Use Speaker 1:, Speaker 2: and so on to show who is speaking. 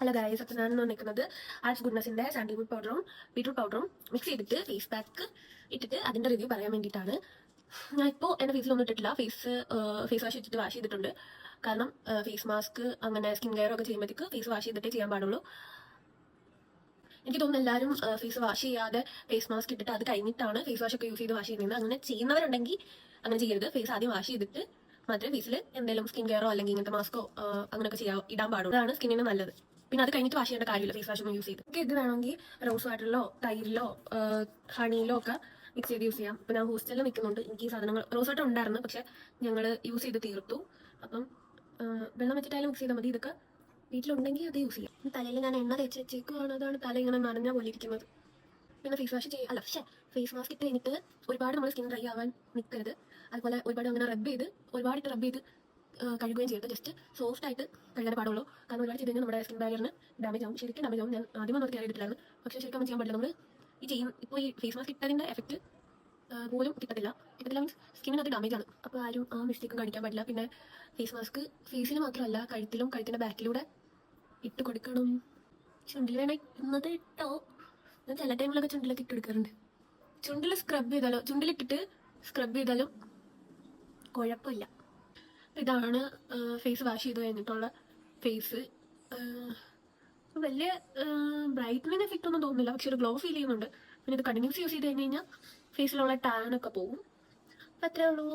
Speaker 1: Hello guys, അപ്പോൾ ഞാൻ നിൽക്കുന്നത് ആർട്സ് ഗുഡ്നസിൻ്റെ സാൻഡൽവുഡ് പൗഡറും ബീട്രൂട്ട് പൗഡറും മിക്സ് ചെയ്തിട്ട് ഫേസ് പാക്ക് ഇട്ടിട്ട് അതിൻ്റെ റിവ്യൂ പറയാൻ വേണ്ടിയിട്ടാണ്. ഞാൻ ഇപ്പോൾ എൻ്റെ ഫേസിലൊന്നും ഇട്ടിട്ടില്ല. ഫേസ് വാഷ് ഇട്ടിട്ട് വാഷ് ചെയ്തിട്ടുണ്ട്. കാരണം ഫേസ് മാസ്ക് അങ്ങനെ സ്കിൻ കെയർ ഒക്കെ ചെയ്യുമ്പോഴത്തേക്ക് ഫേസ് വാഷ് ചെയ്തിട്ടേ ചെയ്യാൻ പാടുള്ളൂ. എനിക്ക് തോന്നുന്നു എല്ലാവരും ഫേസ് വാഷ് ചെയ്യാതെ ഫേസ് മാസ്ക് ഇട്ടിട്ട് അത് കഴിഞ്ഞിട്ടാണ് ഫേസ് വാഷ് ഒക്കെ യൂസ് ചെയ്ത് വാഷ് ചെയ്യുന്നത്. അങ്ങനെ ചെയ്യുന്നവരുണ്ടെങ്കിൽ അങ്ങനെ ചെയ്യരുത്. ഫേസ് ആദ്യം വാഷ് ചെയ്തിട്ട് മാത്രമേ ഫേസിൽ എന്തെങ്കിലും സ്കിൻ കെയറോ അല്ലെങ്കിൽ ഇങ്ങനത്തെ മാസ്കോ അങ്ങനെയൊക്കെ ഇടാൻ പാടുള്ളൂ. അതാണ് സ്കിന്നിന് നല്ലത്. പിന്നെ അത് കഴിഞ്ഞിട്ട് വാഷ് ചെയ്യേണ്ട കാര്യമില്ല ഫേസ് വാഷ് ഒന്നും യൂസ് ചെയ്ത്. ഇത് വേണമെങ്കിൽ റോസ് വാട്ടറിലോ തൈരിലോ ഹണിയിലോ ഒക്കെ മിക്സ് ചെയ്ത് യൂസ് ചെയ്യാം. ഇപ്പം ഞാൻ ഹോസ്റ്റലിൽ നിൽക്കുന്നുണ്ട്. എനിക്ക് ഈ സാധനങ്ങൾ റോസ് വാട്ടർ ഉണ്ടായിരുന്നു, പക്ഷെ ഞങ്ങൾ യൂസ് ചെയ്ത് തീർത്തു. അപ്പം വെള്ളം വെച്ചിട്ടായാലും മിക്സ് ചെയ്താൽ മതി. ഇതൊക്കെ വീട്ടിലുണ്ടെങ്കിൽ അത് യൂസ് ചെയ്യാം. തലയിൽ ഞാൻ എണ്ണ തേച്ച് വെച്ചേക്കുവാണ്. അതാണ് തല ഇങ്ങനെ നനഞ്ഞ പോലെ ഇരിക്കുന്നത്. പിന്നെ ഫേസ് വാഷ് ഫേസ് മാസ്ക് ഇട്ട് കഴിഞ്ഞിട്ട് ഒരുപാട് നമ്മൾ സ്കിൻ ഡ്രൈ ആവാൻ നിൽക്കരുത്. അതുപോലെ ഒരുപാട് അങ്ങനെ ഒരുപാട് റബ്ബ് ചെയ്ത് കഴുകുകയും ചെയ്യരുത്. ജസ്റ്റ് സോഫ്റ്റ് ആയിട്ട് കഴുകാൻ പാടുള്ളൂ. കാരണം ഒരുപാട് ചെയ്ത് കഴിഞ്ഞാൽ നമ്മുടെ സ്കിൻ ബാരിയറിന് ഡാമേജ് ആവും. ശരിക്കും ഡാമേജ് ആവും. ഞാൻ ആദ്യമൊന്നും അത് കെയർ ചെയ്തിട്ടില്ലായിരുന്നു. പക്ഷേ ശരിക്കും ചെയ്യാൻ പറ്റില്ല. നമ്മൾ ഇപ്പോൾ ഈ ഫേസ് മാസ്ക് ഇട്ടതിൻ്റെ എഫക്റ്റ് പോലും കിട്ടത്തില്ല മീൻസ് സ്കിന്നിന് അത് ഡാമേജ് ആണ്. അപ്പോൾ ആരും ആ മിസ്റ്റേക്കും കാണിക്കാൻ പാടില്ല. പിന്നെ ഫേസ് മാസ്ക് ഫേസിൽ മാത്രമല്ല കഴുത്തിലും കഴുത്തിൻ്റെ ബാക്കിലൂടെ ഇട്ട് കൊടുക്കണം. ചുണ്ടിൽ വേണേ ഇന്നത് ഇട്ടോ. ഞാൻ ചില ടൈമിലൊക്കെ ചുണ്ടിലൊക്കെ ഇട്ട് കൊടുക്കാറുണ്ട്. ചുണ്ടിലിട്ടിട്ട് സ്ക്രബ് ചെയ്താലും കുഴപ്പമില്ല. ഇതാണ് ഫേസ് വാഷ് ചെയ്ത് കഴിഞ്ഞിട്ടുള്ള ഫേസ്. വലിയ ബ്രൈറ്റനിങ് എഫക്റ്റ് ഒന്നും തോന്നുന്നില്ല, പക്ഷെ ഒരു ഗ്ലോ ഫീൽ ചെയ്യുന്നുണ്ട്. പിന്നെ ഇത് കണ്ടിന്യൂസ് യൂസ് ചെയ്ത് കഴിഞ്ഞ് കഴിഞ്ഞാൽ ഫേസിലുള്ള ടാനൊക്കെ പോകും. അപ്പം അത്രേ ഉള്ളൂ.